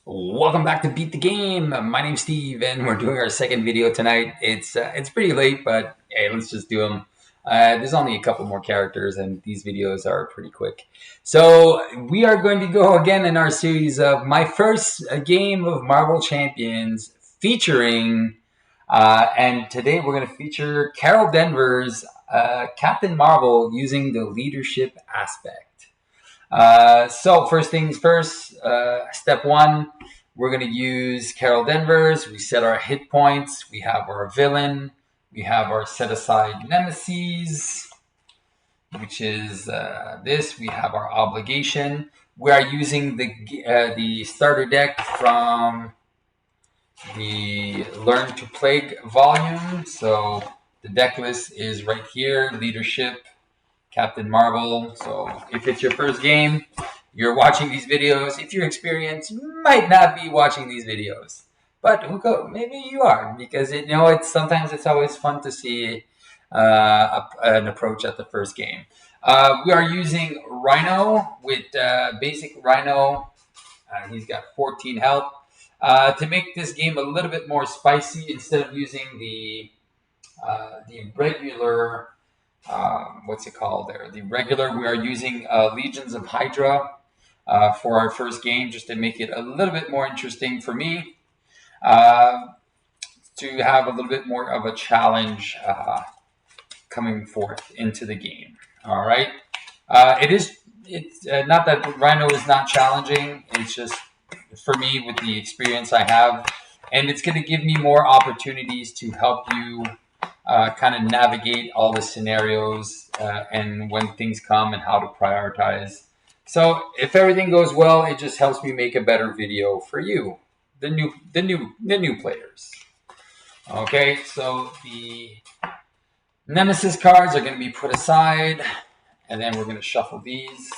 Welcome back to Beat the Game. My name's Steve, and we're doing our second video tonight. It's pretty late, but hey, let's just do them. There's only a couple more characters, and these videos are pretty quick. So we are going to go again in our series of my first game of Marvel Champions, featuring, and today we're going to feature Carol Danvers, Captain Marvel, using the leadership aspect. So first things first, step one, we're going to use Carol Danvers. We set our hit points. We have our villain. We have our set aside nemesis, which is this. We have our obligation. We are using the starter deck from the Learn to Plague volume. So the deck list is right here. Leadership, Captain Marvel. So if it's your first game, you're watching these videos. If you're experienced, you might not be watching these videos, but maybe you are, because it's sometimes it's always fun to see an approach at the first game. We are using Rhino with basic Rhino. He's got 14 health. To make this game a little bit more spicy, instead of using the regular what's it called there? The regular, we are using Legions of Hydra for our first game, just to make it a little bit more interesting for me, uh, to have a little bit more of a challenge coming forth into the game. All right. It's not that Rhino is not challenging. It's just for me, with the experience I have, and it's going to give me more opportunities to help you kind of navigate all the scenarios and when things come and how to prioritize. So if everything goes well, it just helps me make a better video for you, the new players. Okay, so the Nemesis cards are going to be put aside, and then we're going to shuffle these.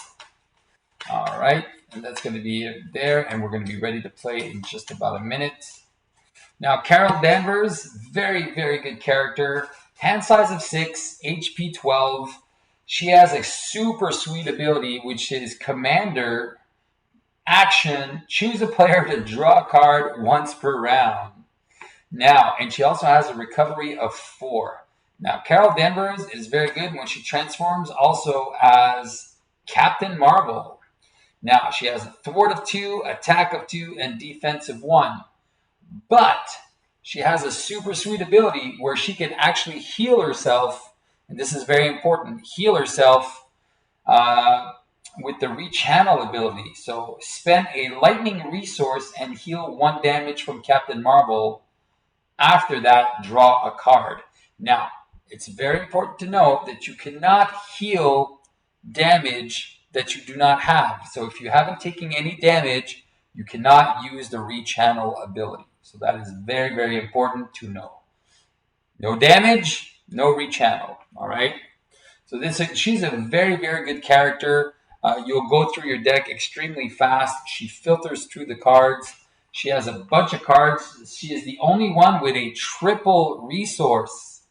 All right, and that's going to be there, and we're going to be ready to play in just about a minute. Now, Carol Danvers, very, very good character. Hand size of 6, HP 12. She has a super sweet ability, which is Commander Action. Choose a player to draw a card once per round. Now, and she also has a recovery of 4. Now, Carol Danvers is very good when she transforms also as Captain Marvel. Now, she has a thwart of 2, attack of 2, and defense of 1. But she has a super sweet ability where she can actually heal herself, and this is very important, heal herself with the rechannel ability. So spend a lightning resource and heal 1 damage from Captain Marvel. After that, draw a card. Now, it's very important to know that you cannot heal damage that you do not have. So if you haven't taken any damage, you cannot use the rechannel ability. So that is very, very important to know. No damage, no rechannel. All right. So she's a very, very good character. You'll go through your deck extremely fast. She filters through the cards. She has a bunch of cards. She is the only one with a triple resource,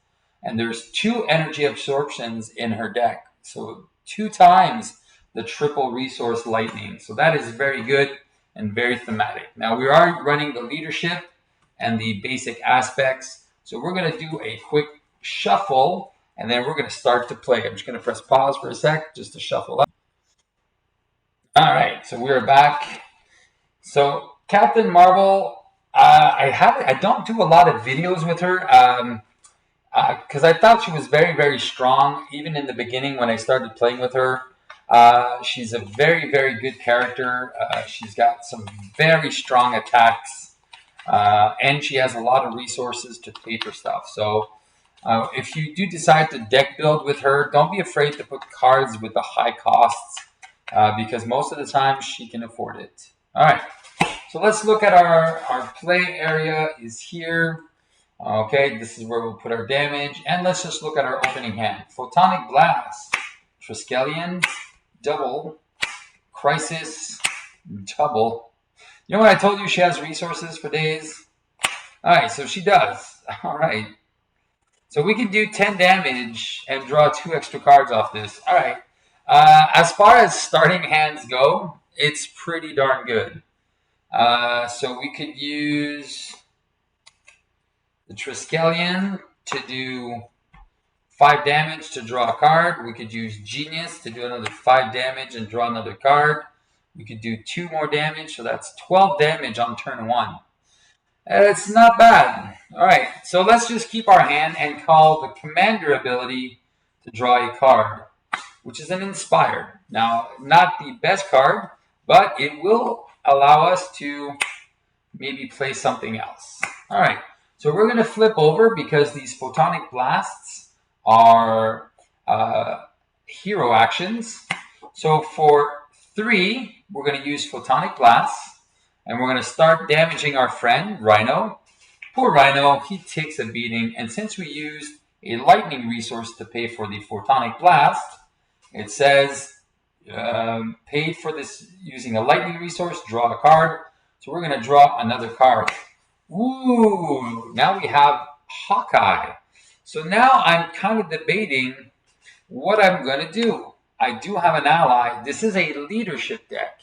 and there's 2 energy absorptions in her deck. So 2 times the triple resource lightning. So that is very good and very thematic. Now we are running the leadership and the basic aspects. So we're going to do a quick shuffle, and then we're going to start to play. I'm just going to press pause for a sec just to shuffle up. All right, so we're back. So Captain Marvel, I don't do a lot of videos with her because I thought she was very, very strong even in the beginning when I started playing with her. She's a very, very good character. She's got some very strong attacks, and she has a lot of resources to pay for stuff. So if you do decide to deck build with her, don't be afraid to put cards with the high costs, because most of the time she can afford it. All right, so let's look at our play area is here. Okay, this is where we'll put our damage, and let's just look at our opening hand. Photonic Blast, Triskelion, double, Crisis, double. You know what I told you, she has resources for days? All right, so she does. All right. So we can do 10 damage and draw 2 extra cards off this. All right. As far as starting hands go, it's pretty darn good. So we could use the Triskelion to do 5 damage to draw a card. We could use Genius to do another 5 damage and draw another card. We could do 2 more damage, so that's 12 damage on turn 1. It's not bad. All right, so let's just keep our hand and call the commander ability to draw a card, which is an inspired. Now, not the best card, but it will allow us to maybe play something else. All right, so we're going to flip over because these photonic blasts are hero actions. So for 3, we're going to use photonic blasts, and we're going to start damaging our friend Rhino. Poor Rhino, he takes a beating, and since we used a lightning resource to pay for the photonic blast, it says paid for this using a lightning resource, draw a card. So we're going to draw another card. Ooh, now we have Hawkeye. So now I'm kind of debating what I'm going to do. I do have an ally. This is a leadership deck.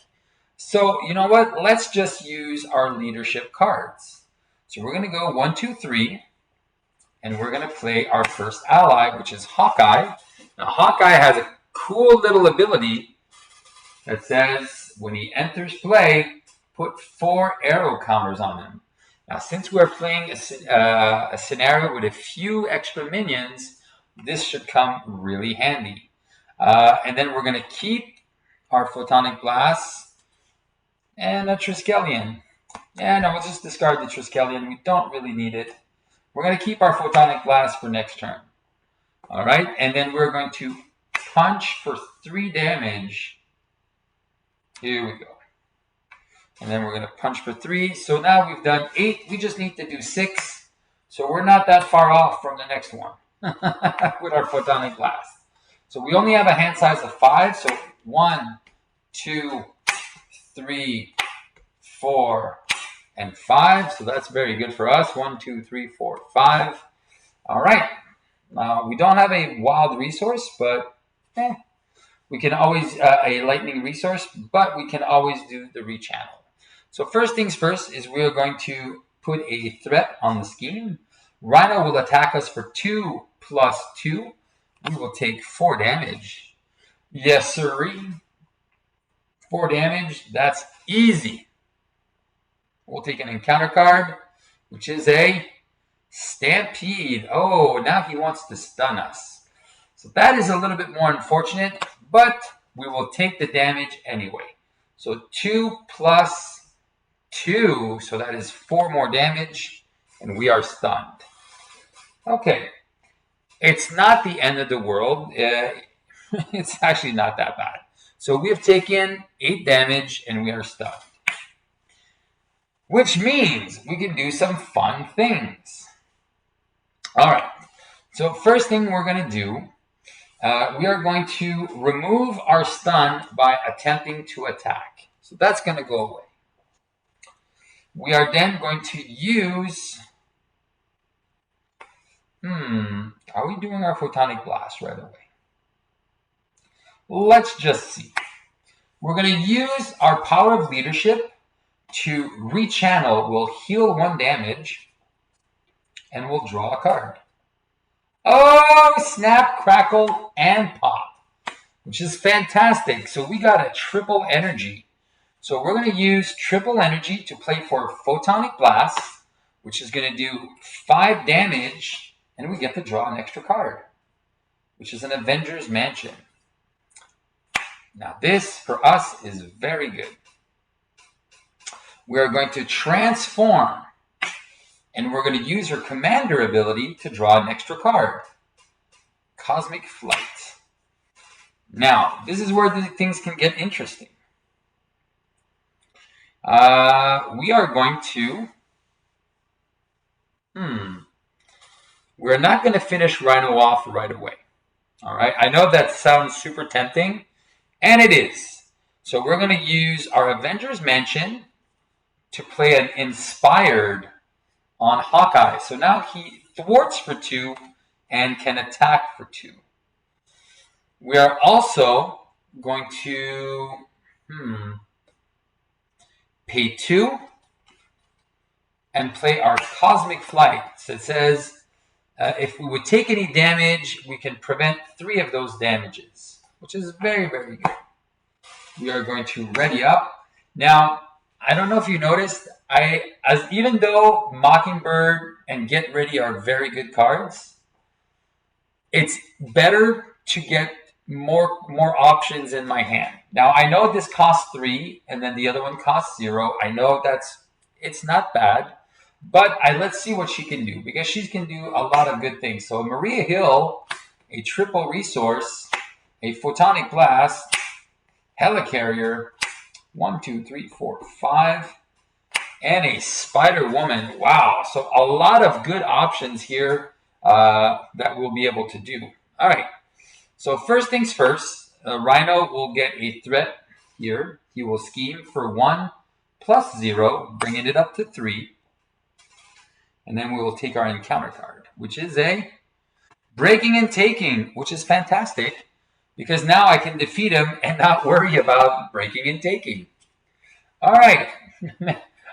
So you know what? Let's just use our leadership cards. So we're going to go 1, 2, 3. And we're going to play our first ally, which is Hawkeye. Now, Hawkeye has a cool little ability that says when he enters play, put 4 arrow counters on him. Now, since we're playing a scenario with a few extra minions, this should come really handy. And then we're going to keep our Photonic Blast and a Triskelion. Yeah, no, we'll just discard the Triskelion. We don't really need it. We're going to keep our Photonic Blast for next turn. All right, and then we're going to punch for 3 damage. Here we go. And then we're going to punch for 3. So now we've done 8. We just need to do 6. So we're not that far off from the next one with our Photonic Blast. So we only have a hand size of 5. So 1, 2, 3, 4, and 5. So that's very good for us. 1, 2, 3, 4, 5. All right. We don't have a wild resource, but we can always, a lightning resource, but we can always do the rechannel. So first things first is we're going to put a threat on the scheme. Rhino will attack us for 2 plus 2. We will take 4 damage. Yes, sirree. 4 damage. That's easy. We'll take an encounter card, which is a Stampede. Oh, now he wants to stun us. So that is a little bit more unfortunate, but we will take the damage anyway. So 2 plus 2, so that is 4 more damage, and we are stunned. Okay, it's not the end of the world. It's actually not that bad. So we have taken 8 damage, and we are stunned. Which means we can do some fun things. All right, so first thing we're going to do, we are going to remove our stun by attempting to attack. So that's going to go away. We are then going to use... are we doing our Photonic Blast right away? Let's just see. We're going to use our Power of Leadership to rechannel. We'll heal 1 damage, and we'll draw a card. Oh, snap, crackle, and pop, which is fantastic. So we got a triple energy. So we're going to use triple energy to play for Photonic Blast, which is going to do 5 damage, and we get to draw an extra card, which is an Avengers Mansion. Now this, for us, is very good. We are going to transform, and we're going to use her commander ability to draw an extra card. Cosmic Flight. Now, this is where things can get interesting. We are going to... We're not going to finish Rhino off right away. All right, I know that sounds super tempting, and it is. So we're going to use our Avengers Mansion to play an Inspired on Hawkeye. So now he thwarts for 2 and can attack for 2. We are also going to pay 2, and play our Cosmic Flight. So it says if we would take any damage, we can prevent 3 of those damages, which is very, very good. We are going to ready up. Now, I don't know if you noticed, even though Mockingbird and Get Ready are very good cards, it's better to get more options in my hand. Now, I know this costs 3, and then the other one costs 0. I know it's not bad, but let's see what she can do, because she can do a lot of good things. So Maria Hill, a triple resource, a Photonic Blast, Helicarrier, 1, 2, 3, 4, 5, and a SpiderWoman. Wow, so a lot of good options here that we'll be able to do. All right, so first things first, Rhino will get a threat here. He will scheme for 1 plus 0, bringing it up to 3. And then we will take our encounter card, which is a Breaking and Taking, which is fantastic, because now I can defeat him and not worry about breaking and taking. All right.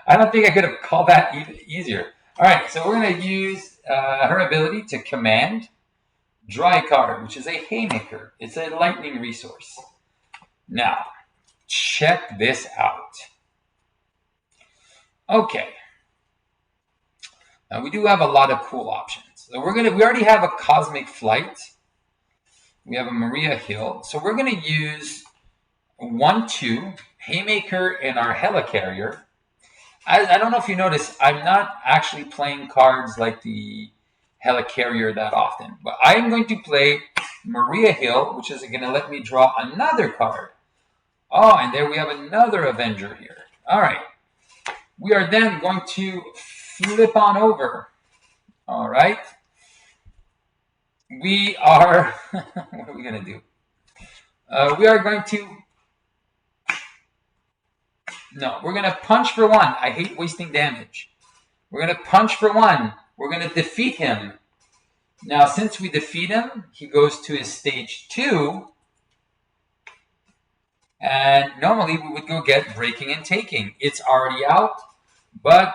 I don't think I could have called that easier. All right, so we're going to use her ability to command, draw a card, which is a Haymaker. It's a lightning resource. Now, check this out. Okay. Now, we do have a lot of cool options. So we already have a Cosmic Flight. We have a Maria Hill. So we're going to use 1, 2, Haymaker, and our Helicarrier. I don't know if you noticed, I'm not actually playing cards like the Helicarrier that often. But I am going to play Maria Hill, which is going to let me draw another card. Oh, and there we have another Avenger here. All right. We are then going to flip on over. All right. We are, what are we going to do? We are going to, no, we're going to punch for 1. I hate wasting damage. We're going to punch for 1. We're going to defeat him. Now, since we defeat him, he goes to his stage 2. And normally we would go get Breaking and Taking. It's already out, but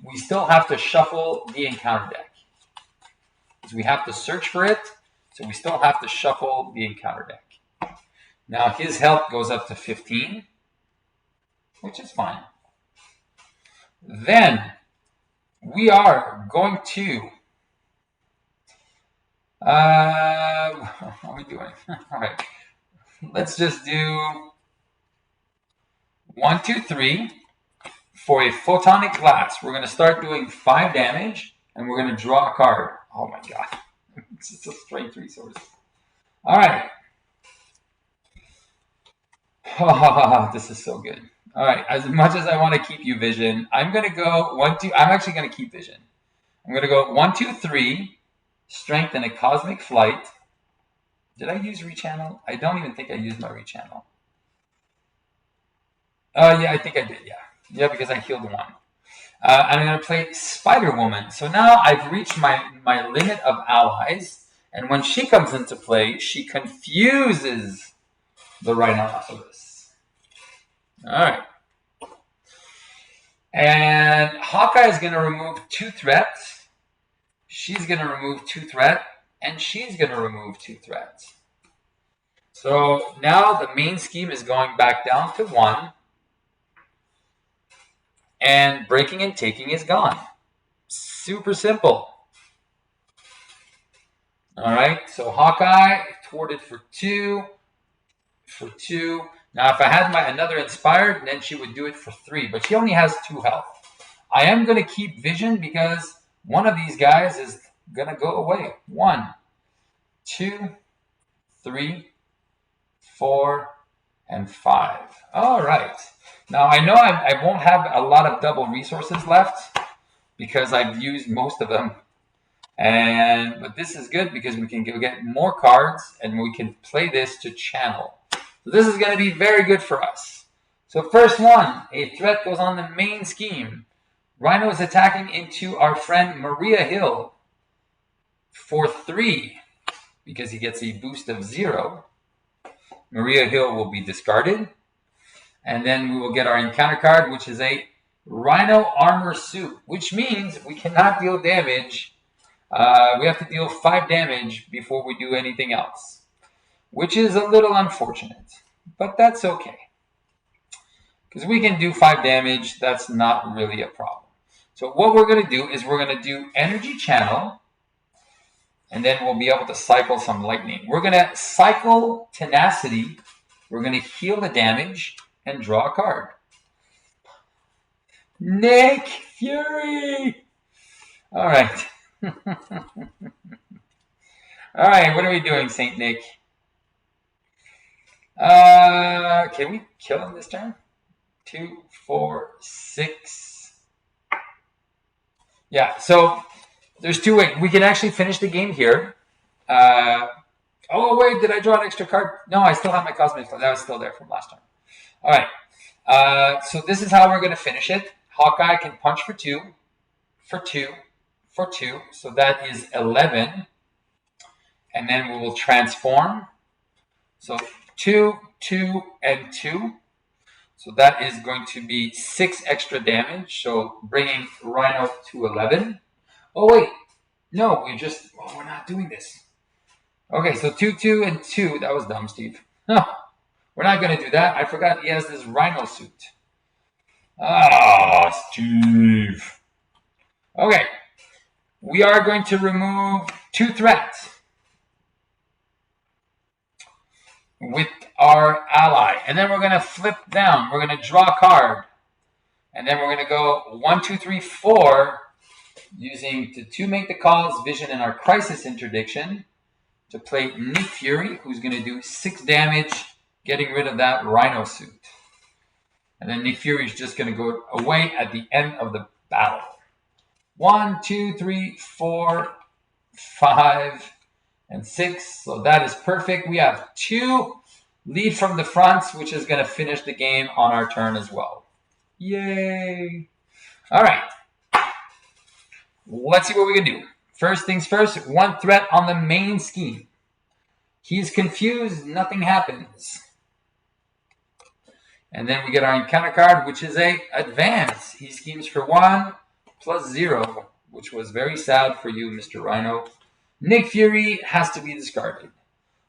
we still have to shuffle the encounter deck. We have to search for it, so we still have to shuffle the encounter deck. Now his health goes up to 15, which is fine. Then we are going to what are we doing? All right, let's just do 1, 2, 3 for a Photonic Blast. We're going to start doing 5 damage, and we're going to draw a card. Oh my god. It's just a strength resource. Alright. Oh, this is so good. Alright, as much as I want to keep you Vision, I'm going to go 1, 2. I'm actually going to keep Vision. I'm going to go 1, 2, 3. Strength and a Cosmic Flight. Did I use Rechannel? I don't even think I used my Rechannel. Yeah, I think I did, yeah. Yeah, because I healed 1. I'm going to play SpiderWoman. So now I've reached my limit of allies. And when she comes into play, she confuses the Rhinoceros. All right. And Hawkeye is going to remove 2 threats. She's going to remove 2 threats. And she's going to remove 2 threats. So now the main scheme is going back down to 1. And Breaking and Taking is gone. Super simple. All right, so Hawkeye thwarted for 2. For 2. Now, if I had another Inspired, then she would do it for 3. But she only has 2 health. I am going to keep Vision because one of these guys is going to go away. 1, 2, 3, 4, and 5. All right. Now, I know I won't have a lot of double resources left because I've used most of them. But this is good because we can go get more cards and we can play this to channel. So this is going to be very good for us. So first one, a threat goes on the main scheme. Rhino is attacking into our friend Maria Hill for 3 because he gets a boost of 0. Maria Hill will be discarded. And then we will get our encounter card, which is a Rhino armor suit, which means we cannot deal damage. We have to deal 5 damage before we do anything else, which is a little unfortunate, but that's okay. Because we can do 5 damage, that's not really a problem. So what we're going to do is we're going to do energy channel, and then we'll be able to cycle some lightning. We're going to cycle tenacity. We're going to heal the damage and draw a card. Nick Fury! All right. All right, what are we doing, Saint Nick? Can we kill him this turn? 2, 4, 6. Yeah, so there's 2 ways. We can actually finish the game here. Oh, wait, did I draw an extra card? No, I still have my Cosmic. That was still there from last time. All right. So this is how we're going to finish it. Hawkeye can punch for 2, for 2, for 2. So that is 11. And then we will transform. So 2, 2, and 2. So that is going to be 6 extra damage. So bringing Rhino to 11. Oh, wait. No, we're not doing this. Okay, so 2, 2, and 2. That was dumb, Steve. No, we're not going to do that. I forgot he has this Rhino suit. Ah, Steve. Okay, we are going to remove 2 threats with our ally. And then we're going to flip down. We're going to draw a card. And then we're going to go 1, 2, 3, 4, using the 2 make the calls, vision, and our crisis interdiction to play Nick Fury, who's going to do 6 damage, getting rid of that Rhino suit. And then Nick Fury is just going to go away at the end of the battle. 1, 2, 3, 4, 5, and 6. So that is perfect. We have 2 lead from the fronts, which is going to finish the game on our turn as well. Yay! All right. Let's see what we can do. First things first, 1 threat on the main scheme. He's confused, nothing happens. And then we get our encounter card, which is a advance. He schemes for 1 plus 0, which was very sad for you, Mr. Rhino. Nick Fury has to be discarded.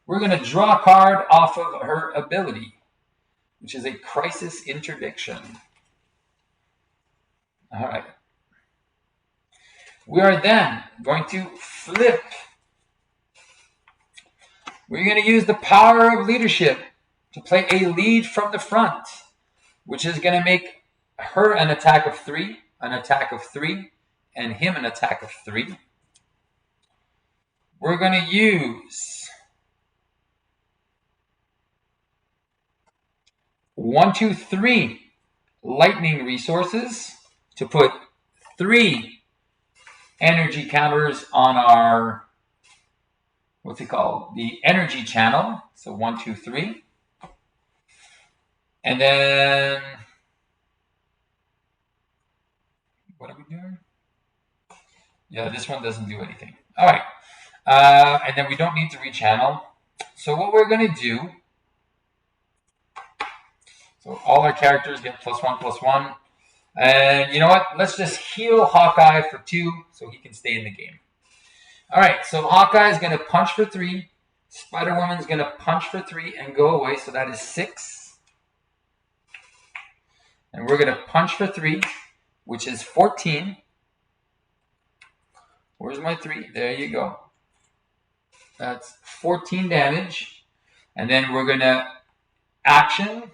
We're going to draw a card off of her ability, which is a crisis interdiction. All right. We are then going to flip. We're going to use the power of leadership to play a lead from the front, which is going to make her an attack of 3, an attack of 3, and him an attack of 3. We're going to use 1, 2, 3 lightning resources to put 3 energy counters on our, what's it called? The energy channel. So 1, 2, 3. And then, what are we doing? Yeah, this one doesn't do anything. All right. And then we don't need to rechannel. So what we're going to do, so all our characters get +1/+1. And you know what? Let's just heal Hawkeye for 2 so he can stay in the game. All right, so Hawkeye is going to punch for 3. SpiderWoman is going to punch for 3 and go away, so that is 6. And we're going to punch for 3, which is 14. Where's my 3? There you go. That's 14 damage. And then we're going to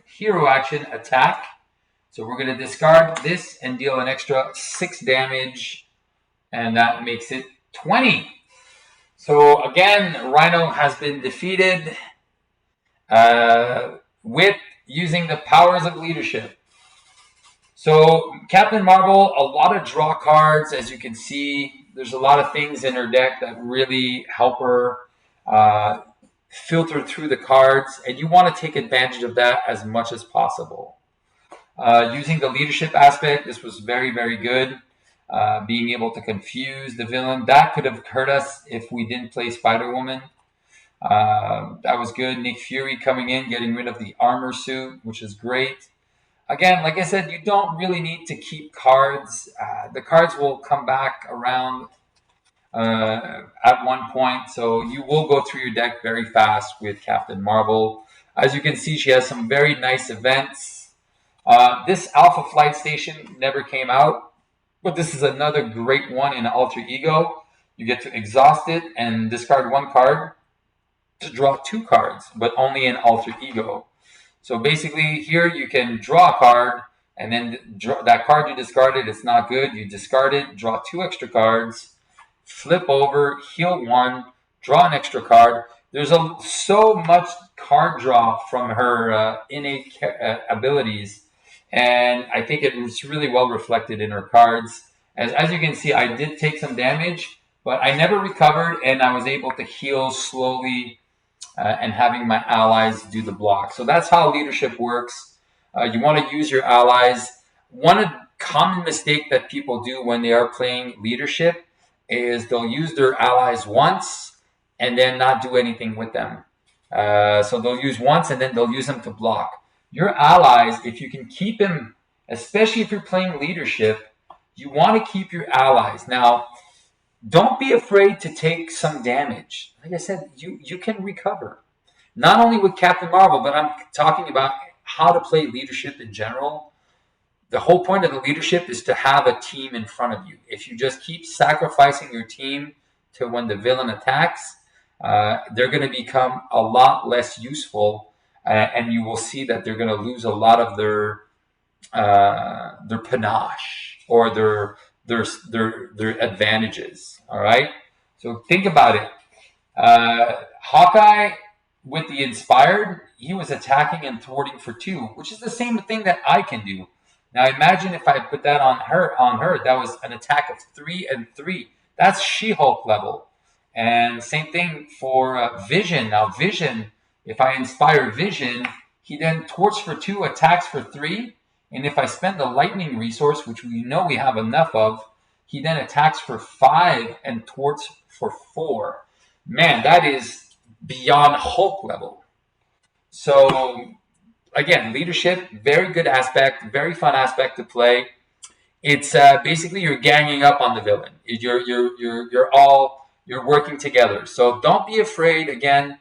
hero action, attack. So we're going to discard this and deal an extra 6 damage. And that makes it 20. So again, Rhino has been defeated with using the powers of leadership. So Captain Marvel, a lot of draw cards, as you can see. There's a lot of things in her deck that really help her filter through the cards. And you want to take advantage of that as much as possible. Using the leadership aspect, this was very, very good. Being able to confuse the villain. That could have hurt us if we didn't play SpiderWoman. That was good. Nick Fury coming in, getting rid of the armor suit, which is great. Again, like I said, you don't really need to keep cards. The cards will come back around at one point, so you will go through your deck very fast with Captain Marvel. As you can see, she has some very nice events. This Alpha Flight Station never came out, but this is another great one in Alter Ego. You get to exhaust it and discard one card to draw two cards, but only in Alter Ego. So basically, here you can draw a card, and then that card you discarded, it's not good. You discard it, draw two extra cards, flip over, heal one, draw an extra card. There's so much card draw from her innate abilities, and I think it's really well reflected in her cards. As you can see, I did take some damage, but I never recovered, and I was able to heal slowly and having my allies do the block. So that's how leadership works. You want to use your allies. One common mistake that people do when they are playing leadership is they'll use their allies once and then not do anything with them. So they'll use once and then they'll use them to block. Your allies, if you can keep them, especially if you're playing leadership, you want to keep your allies. Now, don't be afraid to take some damage. Like I said, you can recover. Not only with Captain Marvel, but I'm talking about how to play leadership in general. The whole point of the leadership is to have a team in front of you. If you just keep sacrificing your team to when the villain attacks, they're going to become a lot less useful, and you will see that they're going to lose a lot of their panache or their advantages. All right, so think about it. Hawkeye with the inspired, he was attacking and thwarting for 2, which is the same thing that I can do. Now imagine if I put that on her. That was an attack of 3 and 3. That's She-Hulk level. And same thing for Vision. Now Vision, if I inspire Vision, he then thwarts for 2, attacks for 3. And if I spend the lightning resource, which we know we have enough of, he then attacks for 5 and thwarts for 4. Man, that is beyond Hulk level. So again, leadership, very good aspect, very fun aspect to play. It's basically you're ganging up on the villain. You're working together. So don't be afraid. Again,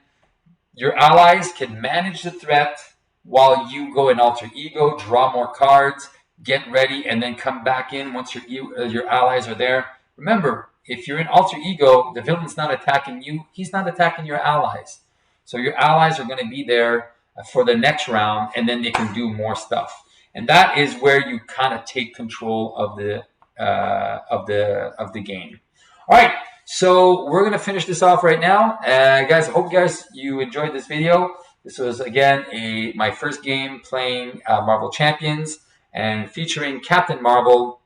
your allies can manage the threat while you go in Alter Ego, draw more cards, get ready, and then come back in once your allies are there. Remember, if you're in Alter Ego, the villain's not attacking you. He's not attacking your allies. So your allies are going to be there for the next round, and then they can do more stuff. And that is where you kind of take control of the game. All right, so we're going to finish this off right now. Guys, I hope you enjoyed this video. This was, again, my first game playing Marvel Champions and featuring Captain Marvel.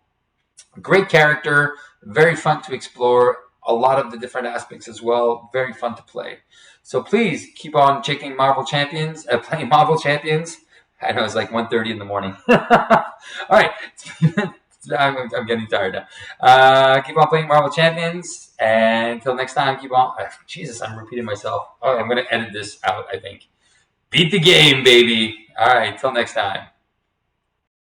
Great character, very fun to explore, a lot of the different aspects as well, very fun to play. So please keep on checking Marvel Champions, playing Marvel Champions. I know it's like 1:30 in the morning. All right, I'm getting tired now. Keep on playing Marvel Champions, and until next time, keep on. Jesus, I'm repeating myself. Oh, I'm going to edit this out, I think. Beat the game, baby. All right, till next time.